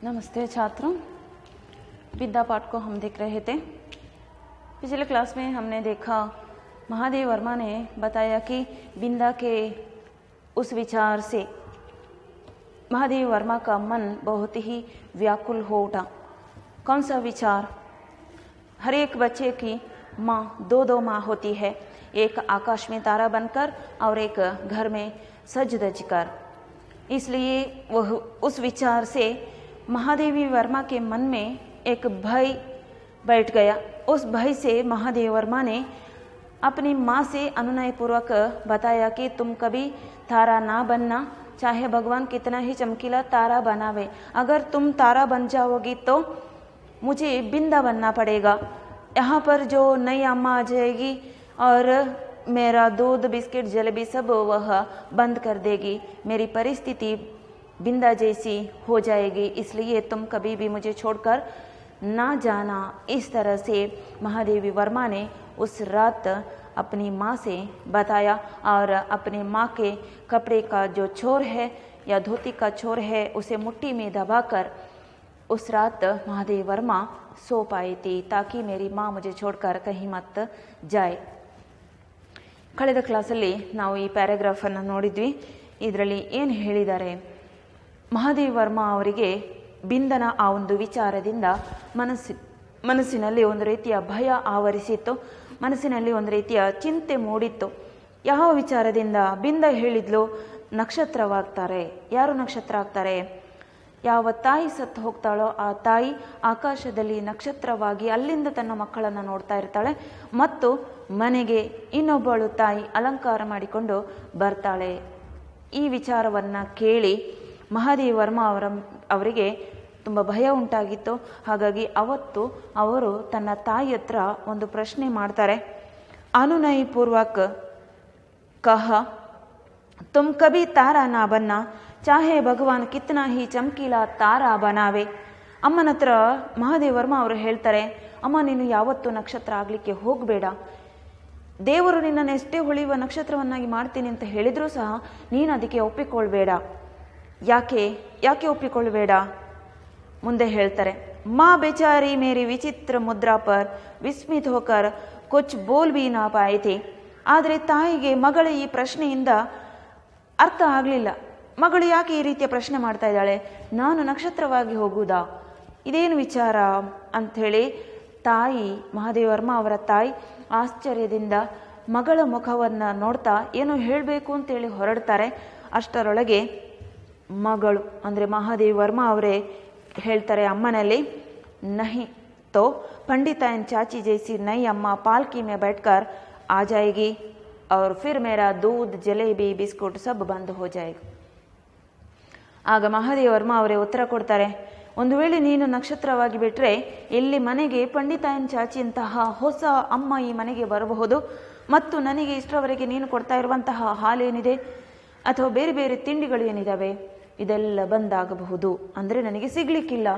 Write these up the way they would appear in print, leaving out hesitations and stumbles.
नमस्ते छात्रों, विद्या पाठ को हम देख रहे थे। पिछले क्लास में हमने देखा महादेव वर्मा ने बताया कि बिंदा के उस विचार से महादेव वर्मा का मन बहुत ही व्याकुल हो उठा। कौन सा विचार? हर एक बच्चे की माँ दो माँ होती है, एक आकाश में तारा बनकर और एक घर में सज धज कर। इसलिए वह उस विचार से महादेवी वर्मा के मन में एक भय बैठ गया। उस भय से महादेव वर्मा ने अपनी माँ से अनुनय पूर्वक बताया कि तुम कभी तारा ना बनना, चाहे भगवान कितना ही चमकीला तारा बनावे। अगर तुम तारा बन जाओगी तो मुझे बिंदा बनना पड़ेगा। यहाँ पर जो नई अम्मा आ जाएगी और मेरा दूध बिस्किट जलेबी सब वह बंद कर देगी, मेरी परिस्थिति बिंदा जैसी हो जाएगी। इसलिए तुम कभी भी मुझे छोड़कर ना जाना। इस तरह से महादेवी वर्मा ने उस रात अपनी माँ से बताया और अपनी माँ के कपड़े का जो छोर है या धोती का छोर है उसे मुट्ठी में दबाकर उस रात महादेवी वर्मा सो पाई थी, ताकि मेरी माँ मुझे छोड़कर कहीं मत जाए। ಕಳೆದ ಕ್ಲಾಸಲ್ಲಿ ನಾವು ಈ ಪ್ಯಾರಾಗ್ರಾಫನ್ನು ನೋಡಿದ್ವಿ. ಇದರಲ್ಲಿ ಏನು ಹೇಳಿದ್ದಾರೆ? ಮಹಾದೇವಿ ವರ್ಮಾ ಅವರಿಗೆ ಬಿಂದನ ಆ ಒಂದು ವಿಚಾರದಿಂದ ಮನಸ್ಸಿನಲ್ಲಿ ಒಂದು ರೀತಿಯ ಭಯ ಆವರಿಸಿತ್ತು, ಮನಸ್ಸಿನಲ್ಲಿ ಒಂದು ರೀತಿಯ ಚಿಂತೆ ಮೂಡಿತ್ತು. ಯಾವ ವಿಚಾರದಿಂದ? ಬಿಂದ ಹೇಳಿದ್ಲು ನಕ್ಷತ್ರವಾಗ್ತಾರೆ. ಯಾರು ನಕ್ಷತ್ರ ಆಗ್ತಾರೆ? ಯಾವ ತಾಯಿ ಸತ್ತು ಹೋಗ್ತಾಳೋ ಆ ತಾಯಿ ಆಕಾಶದಲ್ಲಿ ನಕ್ಷತ್ರವಾಗಿ ಅಲ್ಲಿಂದ ತನ್ನ ಮಕ್ಕಳನ್ನು ನೋಡ್ತಾ ಇರ್ತಾಳೆ ಮತ್ತು ಮನೆಗೆ ಇನ್ನೊಬ್ಬಳು ತಾಯಿ ಅಲಂಕಾರ ಮಾಡಿಕೊಂಡು ಬರ್ತಾಳೆ. ಈ ವಿಚಾರವನ್ನು ಕೇಳಿ ಮಹಾದೇವಿ ವರ್ಮಾ ಅವರಿಗೆ ತುಂಬ ಭಯ ಉಂಟಾಗಿತ್ತು. ಹಾಗಾಗಿ ಅವತ್ತು ಅವರು ತನ್ನ ತಾಯಿ ಹತ್ರ ಒಂದು ಪ್ರಶ್ನೆ ಮಾಡ್ತಾರೆ. ಅನುನಯ ಪೂರ್ವಕ ಕಹ ತುಮ್ ಕಭಿ ತಾರಾ ನಾ ಬನ್ನ, ಚಾಹೆ ಭಗವಾನ್ ಕಿತ್ನಾ ಹಿ ಚಮಕೀಲಾ ತಾರಾ ಬನಾವೆ. ಅಮ್ಮನ ಹತ್ರ ಮಹಾದೇವಿ ವರ್ಮಾ ಅವರು ಹೇಳ್ತಾರೆ, ಅಮ್ಮ ನೀನು ಯಾವತ್ತೂ ನಕ್ಷತ್ರ ಆಗಲಿಕ್ಕೆ ಹೋಗಬೇಡ. ದೇವರು ನಿನ್ನನ್ನು ಎಷ್ಟೇ ಹೊಳೆಯುವ ನಕ್ಷತ್ರವನ್ನಾಗಿ ಮಾಡ್ತೀನಿ ಅಂತ ಹೇಳಿದರೂ ಸಹ ನೀನು ಅದಕ್ಕೆ ಒಪ್ಪಿಕೊಳ್ಬೇಡ. ಯಾಕೆ ಒಪ್ಪಿಕೊಳ್ಬೇಡ? ಮುಂದೆ ಹೇಳ್ತಾರೆ, ಮಾ ಬೇಚಾರಿ ಮೇರಿ ವಿಚಿತ್ರ ಮುದ್ರಾ ಪರ್ ವಿಸ್ಮಿತ್ ಹೋಕರ್ ಕುಚ್ ಬೋಲ್ ಬಿ ನಾ ಪಾಯಿ ಥಿ. ಆದರೆ ತಾಯಿಗೆ ಮಗಳ ಈ ಪ್ರಶ್ನೆಯಿಂದ ಅರ್ಥ ಆಗಲಿಲ್ಲ. ಮಗಳು ಯಾಕೆ ಈ ರೀತಿಯ ಪ್ರಶ್ನೆ ಮಾಡ್ತಾ ಇದ್ದಾಳೆ? ನಾನು ನಕ್ಷತ್ರವಾಗಿ ಹೋಗುವುದಾ? ಇದೇನು ವಿಚಾರ ಅಂಥೇಳಿ ತಾಯಿ ಮಹಾದೇವಿ ವರ್ಮಾ ಅವರ ತಾಯಿ ಆಶ್ಚರ್ಯದಿಂದ ಮಗಳ ಮುಖವನ್ನು ನೋಡ್ತಾ ಏನೋ ಹೇಳಬೇಕು ಅಂತೇಳಿ ಹೊರಡ್ತಾರೆ. ಅಷ್ಟರೊಳಗೆ ಮಗಳು ಅಂದರೆ ಮಹಾದೇವಿ ವರ್ಮಾ ಅವರೇ ಹೇಳ್ತಾರೆ ಅಮ್ಮನಲ್ಲಿ, ನಹಿ ತೋ पंडित एंड चाची जैसी नई अम्मा पालकी में बैठकर आ जाएगी और फिर मेरा दूध जलेबी बिस्कुट सब बंद हो जाएगा. ಆಗ ಮಹಾದೇವಿ ವರ್ಮಾ ಅವರೇ ಉತ್ತರ ಕೊಡ್ತಾರೆ, ಒಂದು ವೇಳೆ ನೀನು ನಕ್ಷತ್ರವಾಗಿ ಬಿಟ್ಟರೆ ಇಲ್ಲಿ ಮನೆಗೆ ಪಂಡಿತ ಎನ್ ಚಾಚಿಯಂತಹ ಹೊಸ ಅಮ್ಮ ಈ ಮನೆಗೆ ಬರಬಹುದು ಮತ್ತು ನನಗೆ ಇಷ್ಟರವರೆಗೆ ನೀನು ಕೊಡ್ತಾ ಇರುವಂತಹ ಹಾಲೇನಿದೆ ಅಥವಾ ಬೇರೆ ಬೇರೆ ತಿಂಡಿಗಳು ಏನಿದ್ದಾವೆ ಇದೆಲ್ಲ ಬಂದಾಗಬಹುದು. ಅಂದರೆ ನನಗೆ ಸಿಗಲಿಕ್ಕಿಲ್ಲ.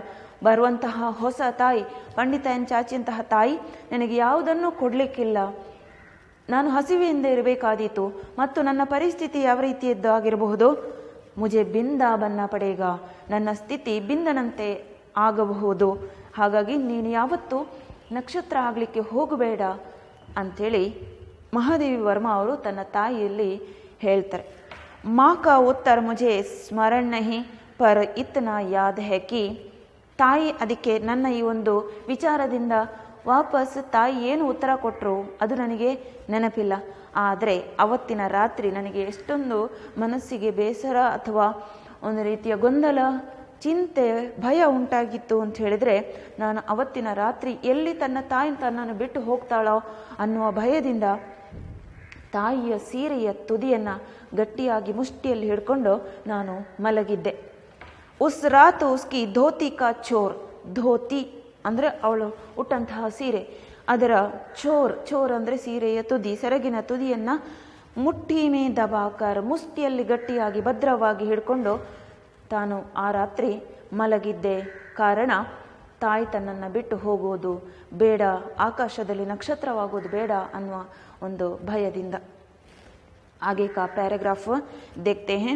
ಬರುವಂತಹ ಹೊಸ ತಾಯಿ ಪಂಡಿತ ಎನ್ ಚಾಚಿಯಂತಹ ತಾಯಿ ನನಗೆ ಯಾವುದನ್ನು ಕೊಡಲಿಕ್ಕಿಲ್ಲ. ನಾನು ಹಸಿವೆಯಿಂದ ಇರಬೇಕಾದೀತು ಮತ್ತು ನನ್ನ ಪರಿಸ್ಥಿತಿ ಯಾವ ರೀತಿಯದ್ದಾಗಿರಬಹುದು. ಮುಜೆ ಬಿಂದ ಬನ್ನ ಪಡೇಗ, ನನ್ನ ಸ್ಥಿತಿ ಬಿಂದನಂತೆ ಆಗಬಹುದು. ಹಾಗಾಗಿ ನೀನು ಯಾವತ್ತೂ ನಕ್ಷತ್ರ ಆಗಲಿಕ್ಕೆ ಹೋಗಬೇಡ ಅಂಥೇಳಿ ಮಹಾದೇವಿ ವರ್ಮಾ ಅವರು ತನ್ನ ತಾಯಿಯಲ್ಲಿ ಹೇಳ್ತಾರೆ. ಮಾँ का उत्तर मुझे स्मरण नहीं पर इतना याद है कि ತಾಯಿ ಅದಕ್ಕೆ ನನ್ನ ಈ ಒಂದು ವಿಚಾರದಿಂದ ವಾಪಸ್ ತಾಯಿ ಏನು ಉತ್ತರ ಕೊಟ್ಟರು ಅದು ನನಗೆ ನೆನಪಿಲ್ಲ. ಆದರೆ ಅವತ್ತಿನ ರಾತ್ರಿ ನನಗೆ ಎಷ್ಟೊಂದು ಮನಸ್ಸಿಗೆ ಬೇಸರ ಅಥವಾ ಒಂದು ರೀತಿಯ ಗೊಂದಲ, ಚಿಂತೆ, ಭಯ ಉಂಟಾಗಿತ್ತು ಅಂತ ಹೇಳಿದರೆ ನಾನು ಅವತ್ತಿನ ರಾತ್ರಿ ಎಲ್ಲಿ ತನ್ನ ತಾಯಿ ತನ್ನನ್ನು ಬಿಟ್ಟು ಹೋಗ್ತಾಳೋ ಅನ್ನುವ ಭಯದಿಂದ ತಾಯಿಯ ಸೀರೆಯ ತುದಿಯನ್ನು ಗಟ್ಟಿಯಾಗಿ ಮುಷ್ಟಿಯಲ್ಲಿ ಹಿಡ್ಕೊಂಡು ನಾನು ಮಲಗಿದ್ದೆ. ಉಸ್ ರಾತ್ ಉಸ್ಕಿ ಧೋತಿ ಕಾ ಚೋರ್, ಧೋತಿ ಅಂದರೆ ಅವಳು ಉಟ್ಟಂತಹ ಸೀರೆ, ಅದರ ಚೋರ್ ಅಂದರೆ ಸೀರೆಯ ತುದಿ, ಸೆರಗಿನ ತುದಿಯನ್ನು ಮುಟ್ಟಿ ಮೇ ದಬಾಕರ್, ಮುಷ್ಟಿಯಲ್ಲಿ ಗಟ್ಟಿಯಾಗಿ ಭದ್ರವಾಗಿ ಹಿಡ್ಕೊಂಡು ತಾನು ಆ ರಾತ್ರಿ ಮಲಗಿದ್ದೆ. ಕಾರಣ ತಾಯಿ ತನ್ನನ್ನು ಬಿಟ್ಟು ಹೋಗೋದು ಬೇಡ, ಆಕಾಶದಲ್ಲಿ ನಕ್ಷತ್ರವಾಗೋದು ಬೇಡ ಅನ್ನುವ ಒಂದು ಭಯದಿಂದ. आगे का पैराग्राफ देखते हैं.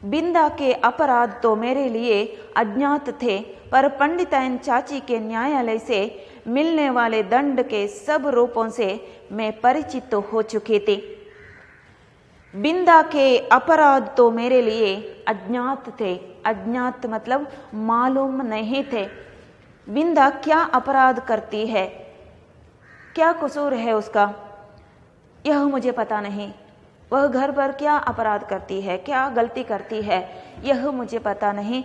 बिंदा के अपराध तो मेरे लिए अज्ञात थे, पर पंडिताइन चाची के न्यायालय से मिलने वाले दंड के सब रूपों से मैं परिचित हो चुकी थी। बिंदा के अपराध तो मेरे लिए अज्ञात थे। अज्ञात मतलब मालूम नहीं थे। बिंदा क्या अपराध करती है, क्या कसूर है उसका, यह मुझे पता नहीं। वह घर पर क्या अपराध करती है, क्या गलती करती है, यह मुझे पता नहीं।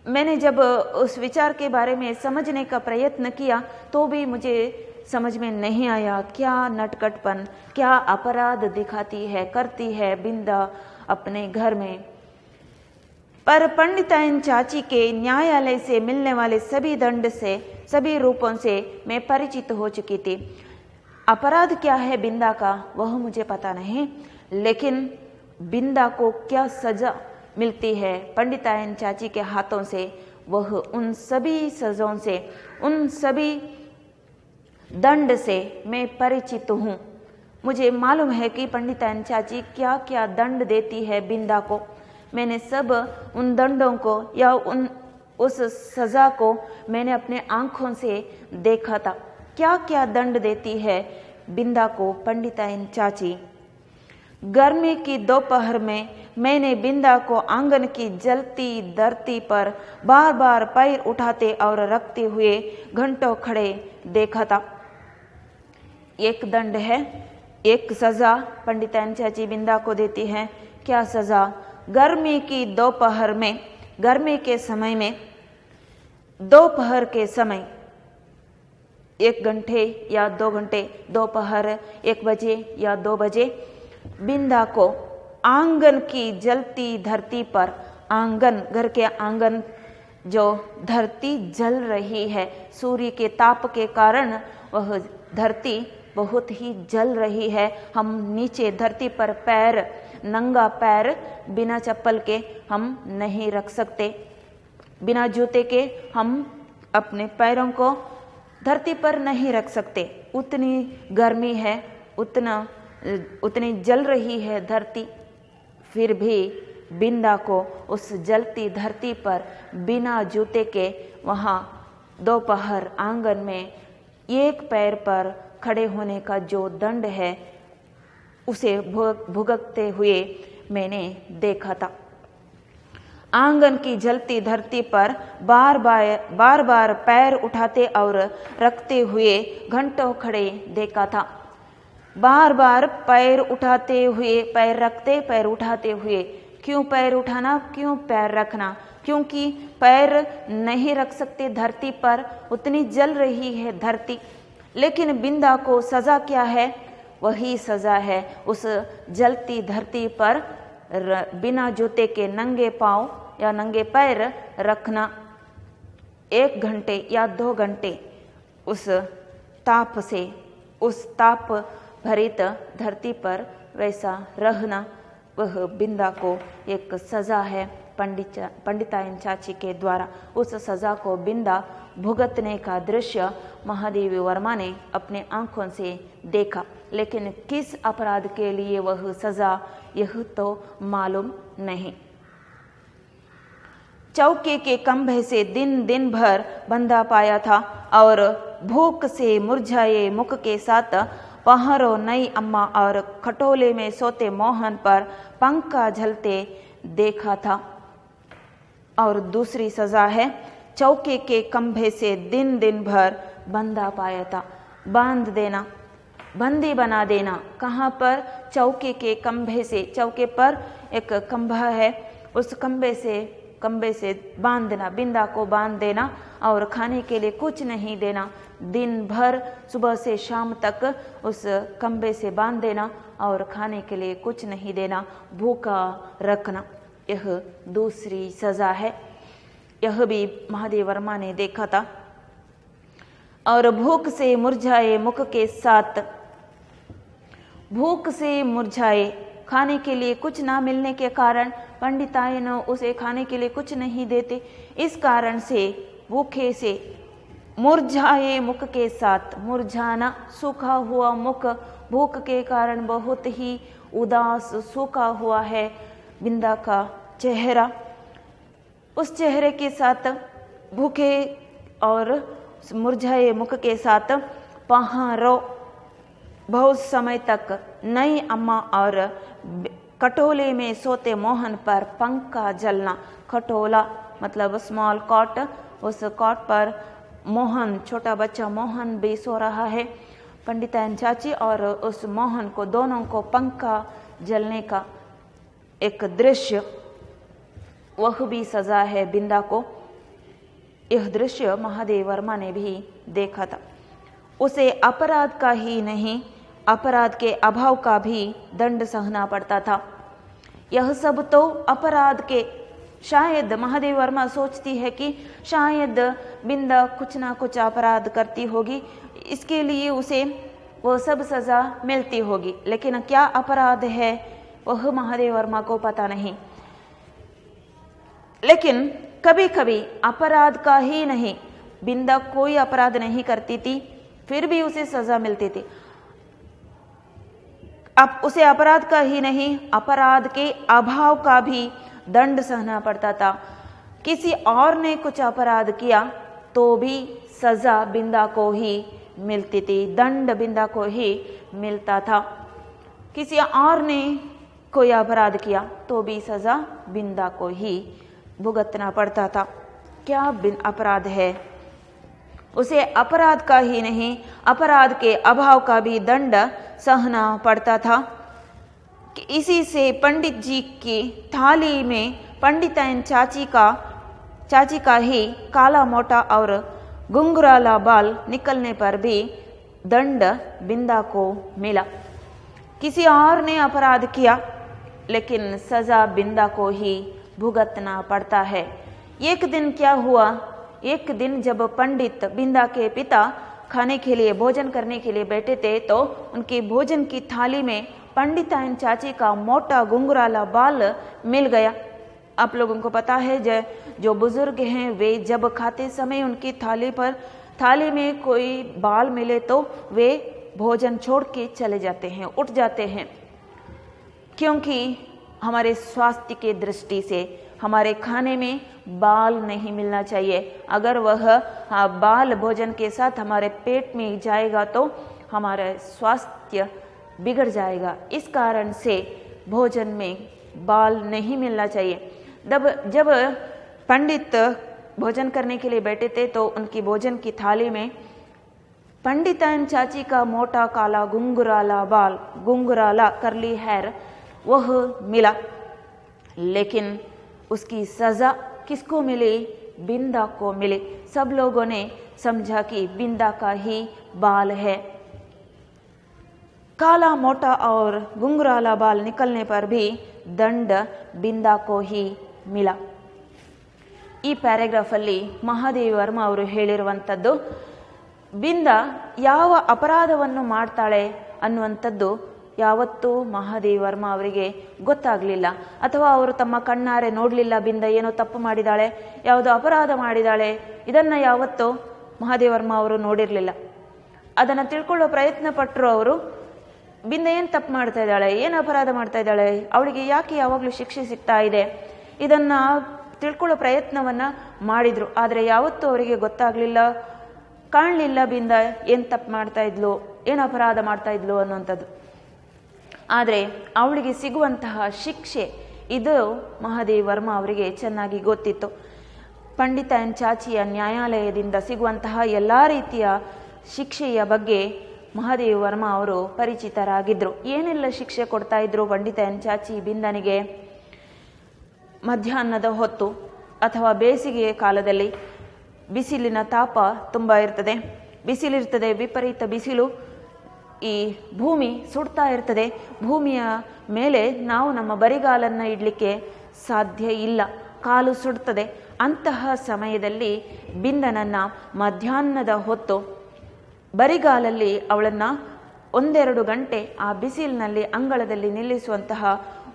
मैंने जब उस विचार के बारे में समझने का प्रयत्न किया तो भी मुझे समझ में नहीं आया क्या नटखटपन, क्या अपराध दिखाती है, करती है बिंदा अपने घर में। पर पंडिताइन चाची के न्यायालय से मिलने वाले सभी दंड से, सभी रूपों से मैं परिचित हो चुकी थी। अपराध क्या है बिंदा का वह मुझे पता नहीं, लेकिन बिंदा को क्या सजा मिलती है पंडिताइन चाची के हाथों से, वह उन सभी सजाओं से, उन सभी दंड से मैं परिचित हूँ। मुझे मालूम है कि पंडिताइन चाची क्या क्या दंड देती है बिंदा को। मैंने सब उन दंडों को या उस सजा को मैंने अपने आंखों से देखा था। क्या क्या दंड देती है बिंदा को पंडिताइन चाची। गर्मी की दोपहर में मैंने बिंदा को आंगन की जलती धरती पर बार बार पैर उठाते और रखते हुए घंटों खड़े देखा था। एक दंड है, एक सजा पंडिताइन चाची बिंदा को देती है। क्या सजा? गर्मी की दोपहर में, गर्मी के समय में, दोपहर के समय 1 घंटे या 2 घंटे, दोपहर 1 बजे या 2 बजे बिंदा को आंगन की जलती धरती पर, आंगन, घर के आंगन जो धरती जल रही है, सूर्य के ताप के कारण वह धरती बहुत ही जल रही है। हम नीचे धरती पर पैर, नंगा पैर बिना चप्पल के हम नहीं रख सकते, बिना जूते के हम अपने पैरों को धरती पर नहीं रख सकते। उतनी गर्मी है, उतनी जल रही है धरती। फिर भी बिंदा को उस जलती धरती पर बिना जूते के वहाँ दोपहर आंगन में एक पैर पर खड़े होने का जो दंड है उसे भुगतते हुए मैंने देखा था। आंगन की जलती धरती पर बार बार पैर उठाते और रखते हुए घंटों खड़े देखा था। बार बार पैर उठाते हुए, पैर रखते, पैर उठाते हुए। क्यों पैर उठाना, क्यों पैर रखना? क्योंकि पैर नहीं रख सकते धरती पर, उतनी जल रही है धरती। लेकिन बिंदा को सजा क्या है? वही सजा है उस जलती धरती पर बिना जूते के नंगे पांव या नंगे पैर रखना। 1 घंटे या 2 घंटे उस ताप से, उस ताप भरित धरती पर वैसा रहना, वह बिंदा को एक सजा है पंडिताइन चाची के द्वारा। उस सजा को बिंदा भुगतने का दृश्य महादेवी वर्मा ने अपने आंखों से देखा, लेकिन किस अपराध के लिए वह सजा, यह तो मालूम नहीं। चौके के खंभे से दिन भर बंधा पाया था और भूख से मुरझाए मुख के साथ पहाड़ों नई अम्मा और खटोले में सोते मोहन पर पंखा झलते देखा था। और दूसरी सजा है, चौके के खंभे से दिन भर बंधा पाया था, बांध देना, बंदी बना देना। कहाँ पर? चौके के खंभे से। चौके पर एक खंभा है, उस खंभे से बांधना, बिंदा को बांध देना और खाने के लिए कुछ नहीं देना। दिन भर सुबह से शाम तक उस खंभे से बांध देना और खाने के लिए कुछ नहीं देना, भूखा रखना। यह दूसरी सजा है। यह भी महादेव वर्मा ने देखा था। और भूख से मुरझाए मुख के साथ, भूख से मुरझाए, खाने के लिए कुछ ना मिलने के कारण पंडिताइन उसे खाने के लिए कुछ नहीं देते। इस कारण से भूखे से, मुरझाए मुख के साथ, मुरझाना, सूखा हुआ मुख, भूख के कारण बहुत ही उदास सूखा हुआ है बिंदा का चेहरा, उस चेहरे के साथ भूखे और मुरझाए मुख के साथ पहाड़ों बहुत समय तक नई अम्मा और खटोले में सोते मोहन पर पंखा जलना। खटोला मतलब स्मॉल कॉट, उस कॉट पर मोहन, छोटा बच्चा मोहन भी सो रहा है। पंडिताइन चाची और उस मोहन को, दोनों को पंखा जलने का एक दृश्य, वह भी सजा है बिंदा को। यह दृश्य महादेव वर्मा ने भी देखा था। उसे अपराध का ही नहीं, अपराध के अभाव का भी दंड सहना पड़ता था। यह सब तो अपराध के, शायद महादेव वर्मा सोचती है कि शायद बिंदा कुछ ना कुछ अपराध करती होगी, इसके लिए उसे वो सब सजा मिलती होगी, लेकिन क्या अपराध है वह महादेव वर्मा को पता नहीं। लेकिन कभी कभी अपराध का ही नहीं, बिंदा कोई अपराध नहीं करती थी, फिर भी उसे सजा मिलती थी। अब उसे अपराध का ही नहीं, अपराध के अभाव का भी दंड सहना पड़ता था। किसी और ने कुछ अपराध किया तो भी सजा बिंदा को ही मिलती थी, दंड बिंदा को ही मिलता था। किसी और ने कोई अपराध किया तो भी सजा बिंदा को ही भुगतना पड़ता था। क्या अपराध है? उसे अपराध का ही नहीं, अपराध के अभाव का भी दंड सहना पड़ता था। कि इसी से पंडित जी की थाली में पंडिताइन चाची का ही काला मोटा और घुंघराला बाल निकलने पर भी दंड बिंदा को मिला। किसी और ने अपराध किया लेकिन सजा बिंदा को ही भुगतना पड़ता है। एक दिन क्या हुआ, एक दिन जब पंडित बिंदा के पिता खाने के लिए, भोजन करने के लिए बैठे थे, तो उनके भोजन की थाली में पंडिताइन चाची का मोटा घुंघराला बाल मिल गया। आप लोगों को पता है जो बुजुर्ग हैं वे जब खाते समय उनकी थाली में कोई बाल मिले तो वे भोजन छोड़ के चले जाते हैं, उठ जाते हैं, क्योंकि हमारे स्वास्थ्य के दृष्टि से हमारे खाने में बाल नहीं मिलना चाहिए। अगर वह बाल भोजन के साथ हमारे पेट में जाएगा तो हमारा स्वास्थ्य बिगड़ जाएगा। इस कारण से भोजन में बाल नहीं मिलना चाहिए। जब पंडित भोजन करने के लिए बैठे थे तो उनकी भोजन की थाली में पंडिताइन चाची का मोटा काला घुंघराला बाल, घुंघराला कर्ली हेयर, वह मिला। लेकिन उसकी सजा किसको मिली? बिंदा को मिली। सब लोगों ने समझा कि बिंदा का ही बाल है। काला मोटा और घुंघराला बाल निकलने पर भी दंड बिंदा को ही मिला। ಈ ಪ್ಯಾರಾಗ್ರಾಫ್ ಅಲ್ಲಿ ಮಹಾದೇವಿ ವರ್ಮ ಅವರು ಹೇಳಿರುವಂಥದ್ದು, ಬಿಂದಾ ಯಾವ ಅಪರಾಧವನ್ನು ಮಾಡ್ತಾಳೆ ಅನ್ನುವಂಥದ್ದು ಯಾವತ್ತೂ ಮಹಾದೇವಿ ವರ್ಮ ಅವರಿಗೆ ಗೊತ್ತಾಗಲಿಲ್ಲ, ಅಥವಾ ಅವರು ತಮ್ಮ ಕಣ್ಣಾರೆ ನೋಡಲಿಲ್ಲ. ಬಿಂದಾ ಏನೋ ತಪ್ಪು ಮಾಡಿದಾಳೆ, ಯಾವುದೋ ಅಪರಾಧ ಮಾಡಿದಾಳೆ, ಇದನ್ನು ಯಾವತ್ತೂ ಮಹಾದೇವಿ ವರ್ಮ ಅವರು ನೋಡಿರಲಿಲ್ಲ. ಅದನ್ನು ತಿಳ್ಕೊಳ್ಳೋ ಪ್ರಯತ್ನ ಪಟ್ಟರು ಅವರು. ಬಿಂದಾ ಏನು ತಪ್ಪು ಮಾಡ್ತಾ ಇದ್ದಾಳೆ, ಏನು ಅಪರಾಧ ಮಾಡ್ತಾ ಇದ್ದಾಳೆ, ಅವಳಿಗೆ ಯಾಕೆ ಯಾವಾಗಲೂ ಶಿಕ್ಷೆ ಸಿಗ್ತಾ ಇದೆ, ಇದನ್ನು ತಿಳ್ಕೊಳ್ಳೋ ಪ್ರಯತ್ನವನ್ನು ಮಾಡಿದರು. ಆದರೆ ಯಾವತ್ತೂ ಅವರಿಗೆ ಗೊತ್ತಾಗಲಿಲ್ಲ, ಕಾಣಲಿಲ್ಲ ಬಿಂದಾ ಏನು ತಪ್ಪು ಮಾಡ್ತಾ ಇದ್ಲು, ಏನು ಅಪರಾಧ ಮಾಡ್ತಾ ಇದ್ಲು ಅನ್ನುವಂಥದ್ದು. ಆದರೆ ಅವಳಿಗೆ ಸಿಗುವಂತಹ ಶಿಕ್ಷೆ ಇದು ಮಹಾದೇವಿ ವರ್ಮ ಅವರಿಗೆ ಚೆನ್ನಾಗಿ ಗೊತ್ತಿತ್ತು. ಪಂಡಿತಾಯನ್ ಚಾಚಿಯ ನ್ಯಾಯಾಲಯದಿಂದ ಸಿಗುವಂತಹ ಎಲ್ಲ ರೀತಿಯ ಶಿಕ್ಷೆಯ ಬಗ್ಗೆ ಮಹಾದೇವಿ ವರ್ಮ ಅವರು ಪರಿಚಿತರಾಗಿದ್ದರು. ಏನೆಲ್ಲ ಶಿಕ್ಷೆ ಕೊಡ್ತಾ ಇದ್ರು ಪಂಡಿತಾಯನ್ ಚಾಚಿ ಬಿಂದನಿಗೆ? ಮಧ್ಯಾಹ್ನದ ಹೊತ್ತು ಅಥವಾ ಬೇಸಿಗೆಯ ಕಾಲದಲ್ಲಿ ಬಿಸಿಲಿನ ತಾಪ ತುಂಬ ಇರ್ತದೆ, ಬಿಸಿಲಿರ್ತದೆ, ವಿಪರೀತ ಬಿಸಿಲು, ಈ ಭೂಮಿ ಸುಡ್ತಾ ಇರ್ತದೆ. ಭೂಮಿಯ ಮೇಲೆ ನಾವು ನಮ್ಮ ಬರಿಗಾಲನ್ನು ಇಡಲಿಕ್ಕೆ ಸಾಧ್ಯ ಇಲ್ಲ, ಕಾಲು ಸುಡ್ತದೆ. ಅಂತಹ ಸಮಯದಲ್ಲಿ ಬಿಂದನನ್ನು ಮಧ್ಯಾಹ್ನದ ಹೊತ್ತು ಬರಿಗಾಲಲ್ಲಿ ಅವಳನ್ನು 1-2 ಗಂಟೆ ಆ ಬಿಸಿಲಿನಲ್ಲಿ ಅಂಗಳದಲ್ಲಿ ನಿಲ್ಲಿಸುವಂತಹ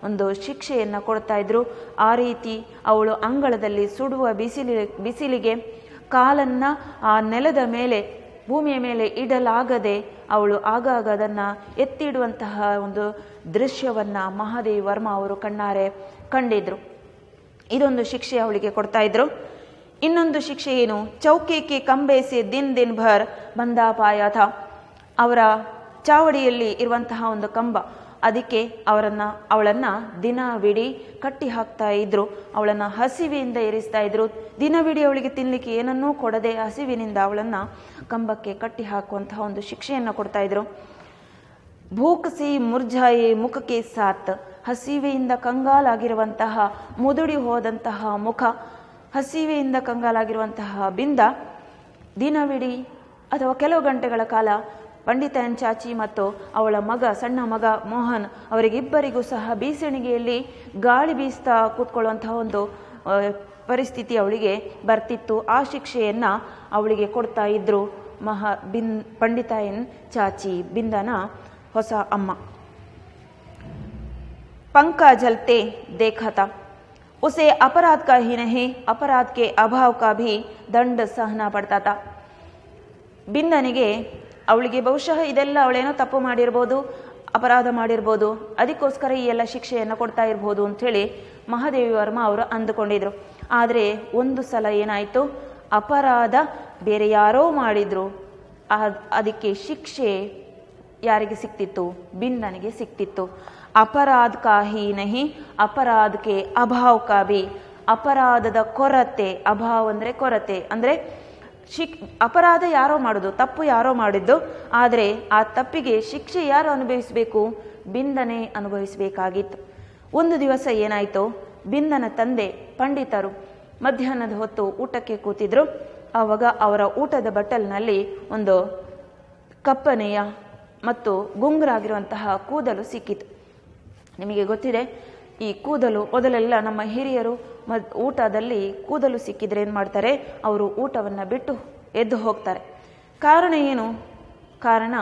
ಒಂದು ಶಿಕ್ಷೆಯನ್ನು ಕೊಡ್ತಾ ಇದ್ರು. ಆ ರೀತಿ ಅವಳು ಅಂಗಳದಲ್ಲಿ ಸುಡುವ ಬಿಸಿಲಿಗೆ ಕಾಲನ್ನು ಆ ನೆಲದ ಮೇಲೆ, ಭೂಮಿಯ ಮೇಲೆ ಇಡಲಾಗದೆ ಅವಳು ಆಗಾಗ ಅದನ್ನು ಎತ್ತಿಡುವಂತಹ ಒಂದು ದೃಶ್ಯವನ್ನು ಮಹಾದೇವಿ ವರ್ಮ ಅವರು ಕಣ್ಣಾರೆ ಕಂಡಿದ್ರು. ಇದೊಂದು ಶಿಕ್ಷೆ ಅವಳಿಗೆ ಕೊಡ್ತಾ ಇದ್ರು. ಇನ್ನೊಂದು ಶಿಕ್ಷೆ ಏನು, ಚೌಕಿಗೆ ಕಂಬೆ ಸೆ ದಿನ್ ದಿನ್ ಭರ್ ಬಂದಾ ಪಾಯ ಥಾ. ಅವರ ಚಾವಡಿಯಲ್ಲಿ ಇರುವಂತಹ ಒಂದು ಕಂಬ, ಅದಕ್ಕೆ ಅವಳನ್ನ ದಿನವಿಡೀ ಕಟ್ಟಿ ಹಾಕ್ತಾ ಇದ್ರು. ಅವಳನ್ನ ಹಸಿವಿನಿಂದ ಇರಿಸ್ತಾ ಇದ್ರು. ದಿನವಿಡೀ ಅವಳಿಗೆ ತಿನ್ಲಿಕ್ಕೆ ಏನನ್ನೂ ಕೊಡದೆ ಹಸಿವಿನಿಂದ ಅವಳನ್ನ ಕಂಬಕ್ಕೆ ಕಟ್ಟಿ ಹಾಕುವಂತಹ ಒಂದು ಶಿಕ್ಷೆಯನ್ನು ಕೊಡ್ತಾ ಇದ್ರು. ಭೂಕ್ ಸಿ ಮುರ್ಜಾಯೆ ಮುಖಕ್ಕೆ ಸಾತ್. ಹಸಿವೆಯಿಂದ ಕಂಗಾಲಾಗಿರುವಂತಹ, ಮುದುಡಿ ಹೋದಂತಹ ಮುಖ, ಹಸಿವೆಯಿಂದ ಕಂಗಾಲಾಗಿರುವಂತಹ ಬಿಂದ ದಿನವಿಡೀ ಅಥವಾ ಕೆಲವು ಗಂಟೆಗಳ ಕಾಲ ಪಂಡಿತನ್ ಚಾಚಿ ಮತ್ತು ಅವಳ ಮಗ, ಸಣ್ಣ ಮಗ ಮೋಹನ್ ಅವರಿಗಿಬ್ಬರಿಗೂ ಸಹ ಬೀಸಣಿಗೆಯಲ್ಲಿ ಗಾಳಿ ಬೀಸ್ತಾ ಕೂತ್ಕೊಳ್ಳುವಂತಹ ಒಂದು ಪರಿಸ್ಥಿತಿ ಅವಳಿಗೆ ಬರ್ತಿತ್ತು. ಆ ಶಿಕ್ಷೆಯನ್ನ ಅವಳಿಗೆ ಕೊಡ್ತಾ ಇದ್ರು ಪಂಡಿತಾಯನ್ ಚಾಚಿ, ಬಿಂದನ ಹೊಸ ಅಮ್ಮ. पंखा जलते देखा था, उसे अपराध का ही नहीं अपराध के अभाव का भी दंड सहना पड़ता था. ಬಿಂದನಿಗೆ, ಅವಳಿಗೆ ಬಹುಶಃ ಇದೆಲ್ಲ ಅವಳೇನೋ ತಪ್ಪು ಮಾಡಿರ್ಬೋದು, ಅಪರಾಧ ಮಾಡಿರ್ಬೋದು, ಅದಕ್ಕೋಸ್ಕರ ಈ ಎಲ್ಲ ಶಿಕ್ಷೆಯನ್ನು ಕೊಡ್ತಾ ಇರ್ಬೋದು ಅಂಥೇಳಿ ಮಹಾದೇವಿ ವರ್ಮ ಅವರು ಅಂದುಕೊಂಡಿದ್ರು. ಆದರೆ ಒಂದು ಸಲ ಏನಾಯಿತು, ಅಪರಾಧ ಬೇರೆ ಯಾರೋ ಮಾಡಿದ್ರು, ಅದಕ್ಕೆ ಶಿಕ್ಷೆ ಯಾರಿಗೆ ಸಿಕ್ತಿತ್ತು, ಬಿಂದನಿಗೆ ಸಿಕ್ತಿತ್ತು. ಅಪರಾಧ ಕಾ ಹಿ ನಹಿ ಅಪರಾಧ ಕೆ ಅಭಾವ್ ಕಾ ಭಿ. ಅಪರಾಧದ ಕೊರತೆ, ಅಭಾವ್ ಅಂದರೆ ಕೊರತೆ, ಅಂದರೆ ಅಪರಾಧ ಯಾರೋ ಮಾಡೋದು, ತಪ್ಪು ಯಾರೋ ಮಾಡಿದ್ದು, ಆದರೆ ಆ ತಪ್ಪಿಗೆ ಶಿಕ್ಷೆ ಯಾರು ಅನುಭವಿಸಬೇಕು, ಬಿಂದನೆ ಅನುಭವಿಸಬೇಕಾಗಿತ್ತು. ಒಂದು ದಿವಸ ಏನಾಯಿತು, ಬಿಂದನ ತಂದೆ ಪಂಡಿತರು ಮಧ್ಯಾಹ್ನದ ಹೊತ್ತು ಊಟಕ್ಕೆ ಕೂತಿದ್ರು. ಆವಾಗ ಅವರ ಊಟದ ಬಟ್ಟಲಿನಲ್ಲಿ ಒಂದು ಕಪ್ಪನೆಯ ಮತ್ತು ಗುಂಗುರಾಗಿರುವಂತಹ ಕೂದಲು ಸಿಕ್ಕಿತು. ನಿಮಗೆ ಗೊತ್ತಿದೆ, ಈ ಕೂದಲು ಮೊದಲೆಲ್ಲ ನಮ್ಮ ಹಿರಿಯರು ಊಟದಲ್ಲಿ ಕೂದಲು ಸಿಕ್ಕಿದ್ರೆ ಏನು ಮಾಡ್ತಾರೆ, ಅವರು ಊಟವನ್ನು ಬಿಟ್ಟು ಎದ್ದು ಹೋಗ್ತಾರೆ. ಕಾರಣ ಏನು? ಕಾರಣ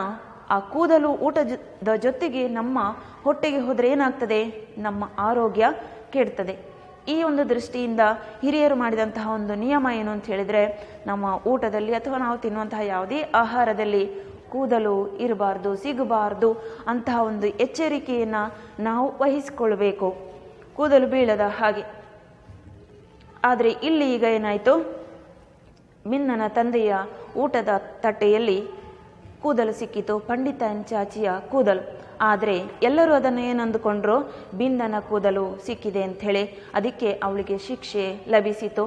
ಆ ಕೂದಲು ಊಟದ ಜೊತೆಗೆ ನಮ್ಮ ಹೊಟ್ಟೆಗೆ ಹೋದರೆ ಏನಾಗ್ತದೆ, ನಮ್ಮ ಆರೋಗ್ಯ ಕೆಡ್ತದೆ. ಈ ಒಂದು ದೃಷ್ಟಿಯಿಂದ ಹಿರಿಯರು ಮಾಡಿದಂತಹ ಒಂದು ನಿಯಮ ಏನು ಅಂತ ಹೇಳಿದರೆ, ನಮ್ಮ ಊಟದಲ್ಲಿ ಅಥವಾ ನಾವು ತಿನ್ನುವಂತಹ ಯಾವುದೇ ಆಹಾರದಲ್ಲಿ ಕೂದಲು ಇರಬಾರ್ದು, ಸಿಗಬಾರ್ದು ಅಂತಹ ಒಂದು ಎಚ್ಚರಿಕೆಯನ್ನು ನಾವು ವಹಿಸಿಕೊಳ್ಬೇಕು, ಕೂದಲು ಬೀಳದ ಹಾಗೆ. ಆದರೆ ಇಲ್ಲಿ ಈಗ ಏನಾಯಿತು, ಬಿಂದನ ತಂದೆಯ ಊಟದ ತಟ್ಟೆಯಲ್ಲಿ ಕೂದಲು ಸಿಕ್ಕಿತು, ಪಂಡಿತನ್ ಚಾಚಿಯ ಕೂದಲು. ಆದರೆ ಎಲ್ಲರೂ ಅದನ್ನು ಏನಂದುಕೊಂಡ್ರು, ಬಿಂದನ ಕೂದಲು ಸಿಕ್ಕಿದೆ ಅಂಥೇಳಿ. ಅದಕ್ಕೆ ಅವಳಿಗೆ ಶಿಕ್ಷೆ ಲಭಿಸಿತು.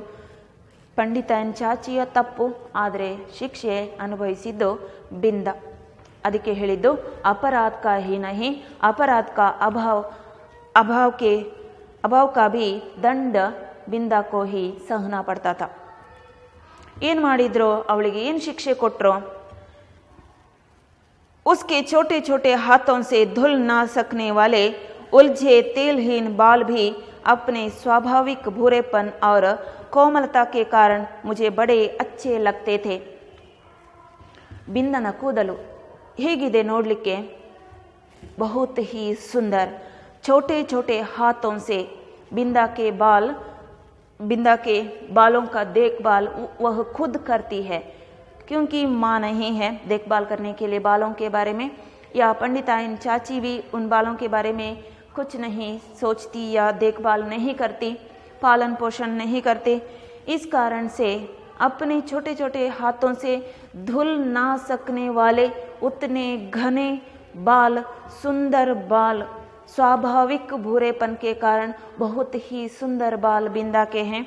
ಪಂಡಿತನ್ ಚಾಚಿಯ ತಪ್ಪು, ಆದರೆ ಶಿಕ್ಷೆ ಅನುಭವಿಸಿದ್ದು ಬಿಂದ. ಅದಕ್ಕೆ ಹೇಳಿದ್ದು ಅಪರಾಧ ಕಾ ಹಿ ನಹಿ ಅಪರಾಧ ಕಾ ಅಭಾವ್ ಕಾ ಭಿ ದಂಡ ಬಿಂದ ಕೋ ಹಿ ಸಹನಾ ಪಡ್ತಾ ಥಾ. ಏನು ಮಾಡಿದ್ರು, ಅವಳಿಗೆ ಏನು ಶಿಕ್ಷೆ ಕೊಟ್ಟರು, उसके छोटे छोटे हाथों से धुल ना सकने वाले उलझे तेलहीन बाल भी अपने स्वाभाविक भूरेपन और कोमलता के कारण मुझे बड़े अच्छे लगते थे. बिंदನ ಕೂದಲು ಹೇಗಿದೆ ನೋಡಲಿಕ್ಕೆ, बहुत ही सुंदर. छोटे छोटे हाथों से बिंदा के बालों का देखभाल वह खुद करती है, क्योंकि माँ नहीं है देखभाल करने के लिए बालों के बारे में, या पंडिताइन चाची भी उन बालों के बारे में कुछ नहीं सोचती या देखभाल नहीं करती, पालन पोषण नहीं करते. इस कारण से अपने छोटे छोटे हाथों से धुल ना सकने वाले उतने घने बाल, सुंदर बाल, स्वाभाविक भूरेपन के कारण बहुत ही सुंदर बाल बिंदा के हैं.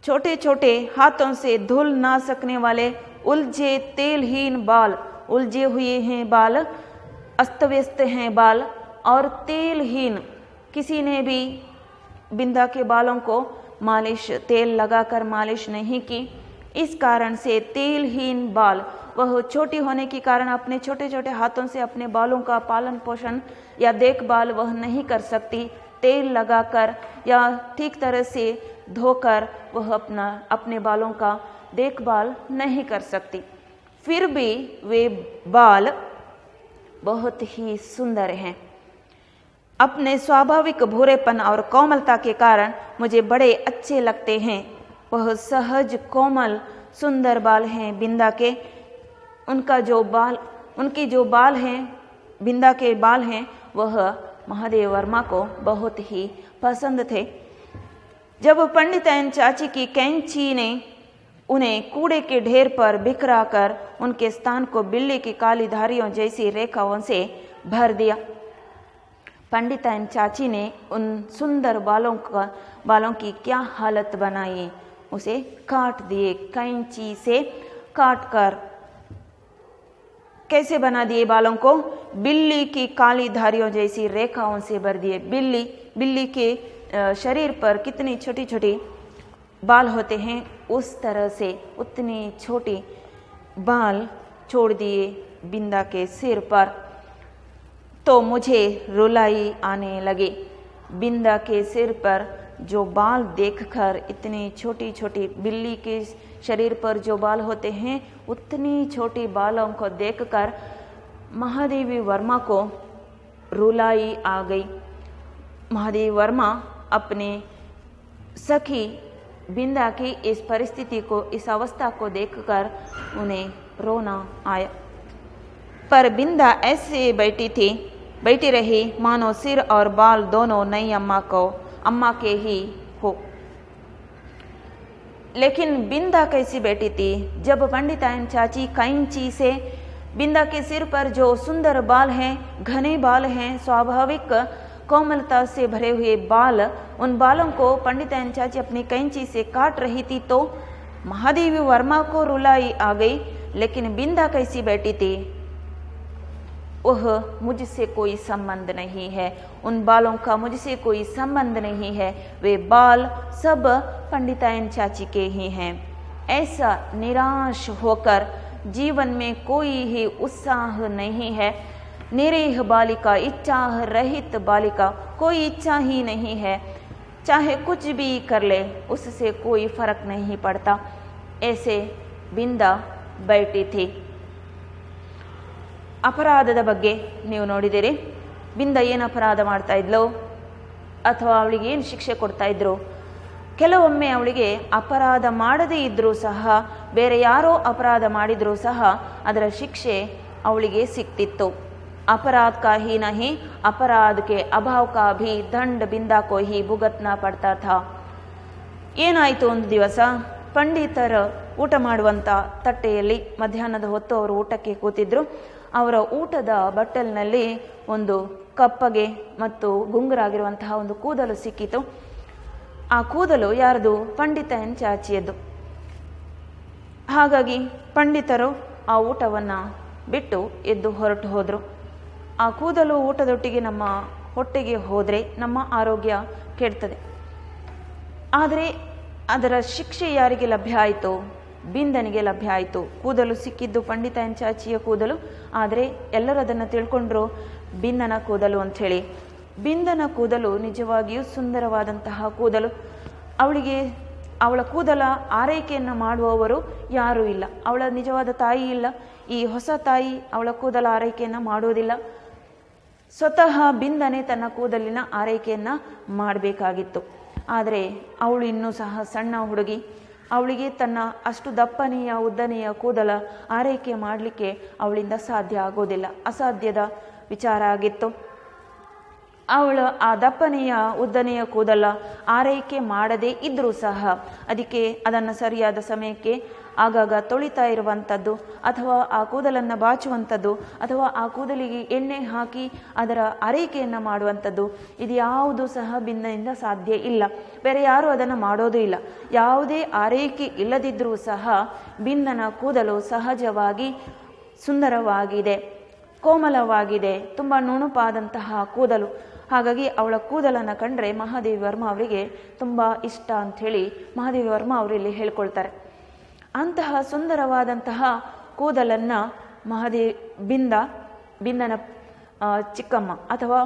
छोटे छोटे हाथों से धुल ना सकने वाले उलझे तेलहीन बाल, उलझे हुए हैं बाल, अस्त व्यस्त हैं बाल, और तेलहीन, किसी ने भी बिंदा के बालों को मालिश, तेल लगाकर मालिश नहीं की. इस कारण से तेलहीन बाल, वह छोटी होने के कारण अपने छोटे छोटे हाथों से अपने बालों का पालन पोषण या देखभाल वह नहीं कर सकती. तेल लगाकर या ठीक तरह से धोकर वह अपने बालों का देखभाल नहीं कर सकती. फिर भी वे बाल बहुत ही सुंदर हैं. अपने स्वाभाविक भूरेपन और कोमलता के कारण मुझे बड़े अच्छे लगते हैं. वह सहज कोमल सुंदर बाल हैं बिंदा के. उनके जो बाल हैं, बिंदा के बाल हैं, वह महादेव वर्मा को बहुत ही पसंद थे. जब पंडित एन चाची की कैंची ने उन्हें कूड़े के ढेर पर बिखरा कर उनके स्थान को बिल्ली की काली धारियों जैसी रेखाओं से भर दिया। पंडित एन चाची ने उन सुंदर बालों की क्या हालत बनाई, उसे काट दिए, कैंची से काट कर कैसे बना दिए बालों को, बिल्ली की काली धारियों जैसी रेखाओं से भर दिए। बिल्ली के शरीर पर कितनी छोटी छोटी बाल होते हैं, उस तरह से उतनी छोटी बाल छोड़ दिए बिंदा के सिर पर। तो मुझे रुलाई आने लगी। बिंदा के सिर पर जो बाल देखकर, इतनी छोटी छोटी बिल्ली के शरीर पर जो बाल होते हैं, उतनी छोटी बालों को देखकर महादेवी वर्मा को रुलाई आ गई। महादेवी वर्मा अपने सखी बिंदा की इस परिस्थिति को, इस अवस्था को देखकर उन्हें रोना आया। पर बिंदा ऐसे बैठी रही मानो सिर और बाल दोनों नई अम्मा के ही हो। लेकिन बिंदा कैसी बैठी थी? जब पंडितायन चाची कैंची से बिंदा के सिर पर जो सुंदर बाल हैं, घने बाल हैं, स्वाभाविक कोमलता से भरे हुए बाल, उन बालों को पंडितायन चाची अपनी कैंची से काट रही थी, तो महादेवी वर्मा को रुलाई आ गई। लेकिन बिंदा कैसी बैठी थी? वह मुझसे कोई संबंध नहीं है, उन बालों का मुझसे कोई संबंध नहीं है, वे बाल सब पंडितायन चाची के ही हैं। ऐसा निराश होकर जीवन में कोई ही उत्साह नहीं है। निरीह बालिका, इच्छा रहित बालिका, कोई इच्छा ही नहीं है, चाहे कुछ भी कर ले उससे कोई फर्क नहीं पड़ता। ऐसे बिंदा बैठी थी। ಅಪರಾಧದ ಬಗ್ಗೆ ನೀವು ನೋಡಿದಿರಿ, ಬಿಂದ ಏನು ಅಪರಾಧ ಮಾಡ್ತಾ ಇದ್ಲು ಅಥವಾ ಅವಳಿಗೆ ಏನು ಶಿಕ್ಷೆ ಕೊಡ್ತಾ ಇದ್ರು? ಕೆಲವೊಮ್ಮೆ ಅವಳಿಗೆ ಅಪರಾಧ ಮಾಡದೇ ಇದ್ರೂ ಸಹ, ಬೇರೆ ಯಾರೋ ಅಪರಾಧ ಮಾಡಿದ್ರೂ ಸಹ ಅದರ ಶಿಕ್ಷೆ ಅವಳಿಗೆ ಸಿಕ್ತಿತ್ತು। अपराध का ही नहीं, अपराध के अभाव का भी दंड बिंदा को ही भुगतना पड़ता था। ಏನಾಯಿತು, ಒಂದು ದಿವಸ ಪಂಡಿತರ ಊಟ ಮಾಡುವಂಥ ತಟ್ಟೆಯಲ್ಲಿ ಮಧ್ಯಾಹ್ನದ ಹೊತ್ತು ಅವರು ಊಟಕ್ಕೆ ಕೂತಿದ್ರು। ಅವರ ಊಟದ ಬಟ್ಟಲಿನಲ್ಲಿ ಒಂದು ಕಪ್ಪಗೆ ಮತ್ತು ಗುಂಗುರಾಗಿರುವಂತಹ ಒಂದು ಕೂದಲು ಸಿಕ್ಕಿತು। ಆ ಕೂದಲು ಯಾರದು? ಪಂಡಿತಾಯನ್ ಚಾಚಿಯದ್ದು। ಹಾಗಾಗಿ ಪಂಡಿತರು ಆ ಊಟವನ್ನು ಬಿಟ್ಟು ಎದ್ದು ಹೊರಟು ಹೋದರು। ಆ ಕೂದಲು ಊಟದೊಟ್ಟಿಗೆ ನಮ್ಮ ಹೊಟ್ಟೆಗೆ ಹೋದರೆ ನಮ್ಮ ಆರೋಗ್ಯ ಕೆಡ್ತದೆ। ಆದರೆ ಅದರ ಶಿಕ್ಷೆ ಯಾರಿಗೆ ಲಭ್ಯ ಆಯಿತು? ಬಿಂದನಿಗೆ ಲಭ್ಯ ಆಯಿತು। ಕೂದಲು ಸಿಕ್ಕಿದ್ದು ಪಂಡಿತಾಯನ್ ಚಾಚಿಯ ಕೂದಲು, ಆದರೆ ಎಲ್ಲರೂ ಅದನ್ನು ತಿಳ್ಕೊಂಡ್ರು ಬಿಂದನ ಕೂದಲು ಅಂಥೇಳಿ। ಬಿಂದನ ಕೂದಲು ನಿಜವಾಗಿಯೂ ಸುಂದರವಾದಂತಹ ಕೂದಲು। ಅವಳ ಕೂದಲ ಆರೈಕೆಯನ್ನು ಮಾಡುವವರು ಯಾರೂ ಇಲ್ಲ, ಅವಳ ನಿಜವಾದ ತಾಯಿ ಇಲ್ಲ, ಈ ಹೊಸ ತಾಯಿ ಅವಳ ಕೂದಲ ಆರೈಕೆಯನ್ನು ಮಾಡುವುದಿಲ್ಲ। ಸ್ವತಃ ಬಿಂದನೆ ತನ್ನ ಕೂದಲಿನ ಆರೈಕೆಯನ್ನು ಮಾಡಬೇಕಾಗಿತ್ತು। ಆದರೆ ಅವಳು ಇನ್ನೂ ಸಹ ಸಣ್ಣ ಹುಡುಗಿ, ಅವಳಿಗೆ ತನ್ನ ಅಷ್ಟು ದಪ್ಪನೆಯ ಉದ್ದನೆಯ ಕೂದಲ ಆರೈಕೆ ಮಾಡಲಿಕ್ಕೆ ಅವಳಿಂದ ಸಾಧ್ಯ ಆಗೋದಿಲ್ಲ, ಅಸಾಧ್ಯದ ವಿಚಾರ ಆಗಿತ್ತು। ಅವಳು ಆ ದಪ್ಪನೆಯ ಉದ್ದನೆಯ ಕೂದಲ ಆರೈಕೆ ಮಾಡದೇ ಇದ್ರೂ ಸಹ ಅದಕ್ಕೆ ಅದನ್ನು ಸರಿಯಾದ ಸಮಯಕ್ಕೆ ಆಗಾಗ ತೊಳಿತಾ ಇರುವಂಥದ್ದು, ಅಥವಾ ಆ ಕೂದಲನ್ನು ಬಾಚುವಂಥದ್ದು, ಅಥವಾ ಆ ಕೂದಲಿಗೆ ಎಣ್ಣೆ ಹಾಕಿ ಅದರ ಆರೈಕೆಯನ್ನು ಮಾಡುವಂಥದ್ದು, ಇದು ಯಾವುದು ಸಹ ಬಿಂದನಿಂದ ಸಾಧ್ಯ ಇಲ್ಲ, ಬೇರೆ ಯಾರೂ ಅದನ್ನು ಮಾಡೋದು ಇಲ್ಲ। ಯಾವುದೇ ಆರೈಕೆ ಇಲ್ಲದಿದ್ದರೂ ಸಹ ಬಿಂದನ ಕೂದಲು ಸಹಜವಾಗಿ ಸುಂದರವಾಗಿದೆ, ಕೋಮಲವಾಗಿದೆ, ತುಂಬ ನುಣುಪಾದಂತಹ ಕೂದಲು। ಹಾಗಾಗಿ ಅವಳ ಕೂದಲನ್ನು ಕಂಡ್ರೆ ಮಹಾದೇವಿ ವರ್ಮ ಅವರಿಗೆ ತುಂಬ ಇಷ್ಟ ಅಂಥೇಳಿ ಮಹಾದೇವಿ ವರ್ಮ ಅವರಲ್ಲಿ ಹೇಳ್ಕೊಳ್ತಾರೆ। ಅಂತಹ ಸುಂದರವಾದಂತಹ ಕೂದಲನ್ನು ಬಿಂದನ ಚಿಕ್ಕಮ್ಮ ಅಥವಾ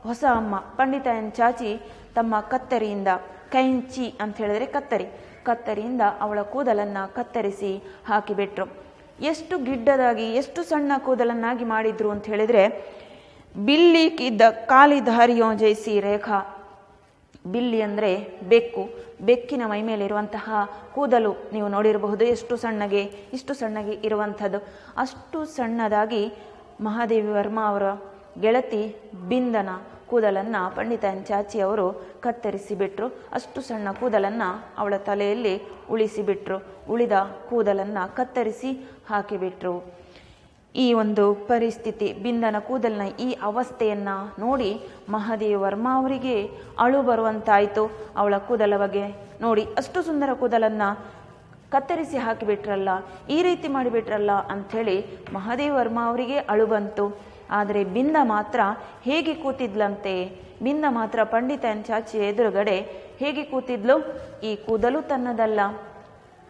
ಹೊಸ ಅಮ್ಮ ಪಂಡಿತಾಯನ್ ಚಾಚಿ ತಮ್ಮ ಕತ್ತರಿಯಿಂದ, ಕೈಂಚಿ ಅಂತ ಹೇಳಿದ್ರೆ ಕತ್ತರಿಯಿಂದ ಅವಳ ಕೂದಲನ್ನು ಕತ್ತರಿಸಿ ಹಾಕಿಬಿಟ್ರು। ಎಷ್ಟು ಗಿಡ್ಡದಾಗಿ, ಎಷ್ಟು ಸಣ್ಣ ಕೂದಲನ್ನಾಗಿ ಮಾಡಿದ್ರು ಅಂತ ಹೇಳಿದ್ರೆ, ಬಿಲ್ಲಿ ಕಿದ್ದ ಕಾಲಿಧಾರಿಯೋ ಜೈಸಿ ರೇಖಾ, ಬಿಲ್ಲಿ ಅಂದರೆ ಬೆಕ್ಕು, ಬೆಕ್ಕಿನ ಮೈ ಮೇಲಿರುವಂತಹ ಕೂದಲು ನೀವು ನೋಡಿರಬಹುದು, ಇಷ್ಟು ಸಣ್ಣಗೆ ಇರುವಂಥದ್ದು। ಅಷ್ಟು ಸಣ್ಣದಾಗಿ ಮಹಾದೇವಿ ವರ್ಮ ಅವರ ಗೆಳತಿ ಬಿಂದನ ಕೂದಲನ್ನು ಪಂಡಿತ ಚಾಚಿ ಅವರು ಕತ್ತರಿಸಿ ಬಿಟ್ರು. ಅಷ್ಟು ಸಣ್ಣ ಕೂದಲನ್ನು ಅವಳ ತಲೆಯಲ್ಲಿ ಉಳಿಸಿಬಿಟ್ರು. ಉಳಿದ ಕೂದಲನ್ನು ಕತ್ತರಿಸಿ ಹಾಕಿಬಿಟ್ರು. ಈ ಒಂದು ಪರಿಸ್ಥಿತಿ, ಬಿಂದನ ಕೂದಲಿನ ಈ ಅವಸ್ಥೆಯನ್ನು ನೋಡಿ ಮಹಾದೇವಿ ವರ್ಮಾ ಅವರಿಗೆ ಅಳು ಬರುವಂತಾಯಿತು. ಅವಳ ಕೂದಲ ಬಗ್ಗೆ ನೋಡಿ, ಅಷ್ಟು ಸುಂದರ ಕೂದಲನ್ನು ಕತ್ತರಿಸಿ ಹಾಕಿಬಿಟ್ರಲ್ಲ, ಈ ರೀತಿ ಮಾಡಿಬಿಟ್ರಲ್ಲ ಅಂಥೇಳಿ ಮಹಾದೇವಿ ವರ್ಮಾ ಅವರಿಗೆ ಅಳು ಬಂತು. ಆದರೆ ಬಿಂದ ಮಾತ್ರ ಹೇಗೆ ಕೂತಿದ್ಲಂತೆ, ಬಿಂದ ಮಾತ್ರ ಪಂಡಿತ ಚಾಚಿ ಎದುರುಗಡೆ ಹೇಗೆ ಕೂತಿದ್ಲು, ಈ ಕೂದಲು ತನ್ನದಲ್ಲ,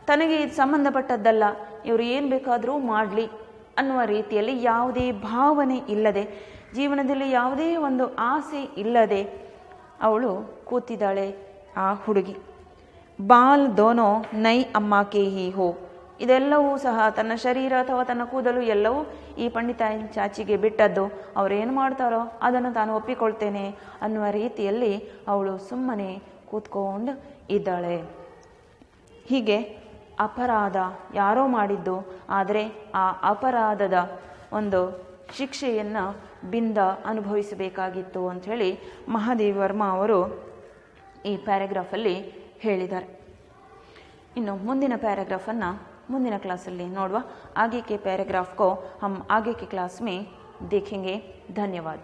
ತನಗೆ ಇದು ಸಂಬಂಧಪಟ್ಟದ್ದಲ್ಲ, ಇವರು ಏನು ಬೇಕಾದರೂ ಮಾಡಲಿ ಅನ್ನುವ ರೀತಿಯಲ್ಲಿ ಯಾವುದೇ ಭಾವನೆ ಇಲ್ಲದೆ, ಜೀವನದಲ್ಲಿ ಯಾವುದೇ ಒಂದು ಆಸೆ ಇಲ್ಲದೆ ಅವಳು ಕೂತಿದ್ದಾಳೆ ಆ ಹುಡುಗಿ. ಬಾಲ್ ದೋನೋ ನೈ ಅಮ್ಮ ಕೆ ಹಿ ಹೋ, ಇದೆಲ್ಲವೂ ಸಹ ತನ್ನ ಶರೀರ ಅಥವಾ ತನ್ನ ಕೂದಲು ಎಲ್ಲವೂ ಈ ಪಂಡಿತ ಚಾಚಿಗೆ ಬಿಟ್ಟದ್ದು, ಅವರೇನು ಮಾಡ್ತಾರೋ ಅದನ್ನು ತಾನು ಒಪ್ಪಿಕೊಳ್ತೇನೆ ಅನ್ನುವ ರೀತಿಯಲ್ಲಿ ಅವಳು ಸುಮ್ಮನೆ ಕೂತ್ಕೊಂಡು ಇದ್ದಾಳೆ. ಹೀಗೆ ಅಪರಾಧ ಯಾರೋ ಮಾಡಿದ್ದು, ಆದರೆ ಆ ಅಪರಾಧದ ಒಂದು ಶಿಕ್ಷೆಯನ್ನು ಬಿಂದ ಅನುಭವಿಸಬೇಕಾಗಿತ್ತು ಅಂಥೇಳಿ ಮಹಾದೇವಿ ವರ್ಮಾ ಅವರು ಈ ಪ್ಯಾರಾಗ್ರಾಫಲ್ಲಿ ಹೇಳಿದ್ದಾರೆ. ಇನ್ನು ಮುಂದಿನ ಪ್ಯಾರಾಗ್ರಾಫನ್ನು ಮುಂದಿನ ಕ್ಲಾಸಲ್ಲಿ ನೋಡುವ. आगे के पैराग्राफ को हम आगे की क्लास में देखेंगे. धन्यवाद.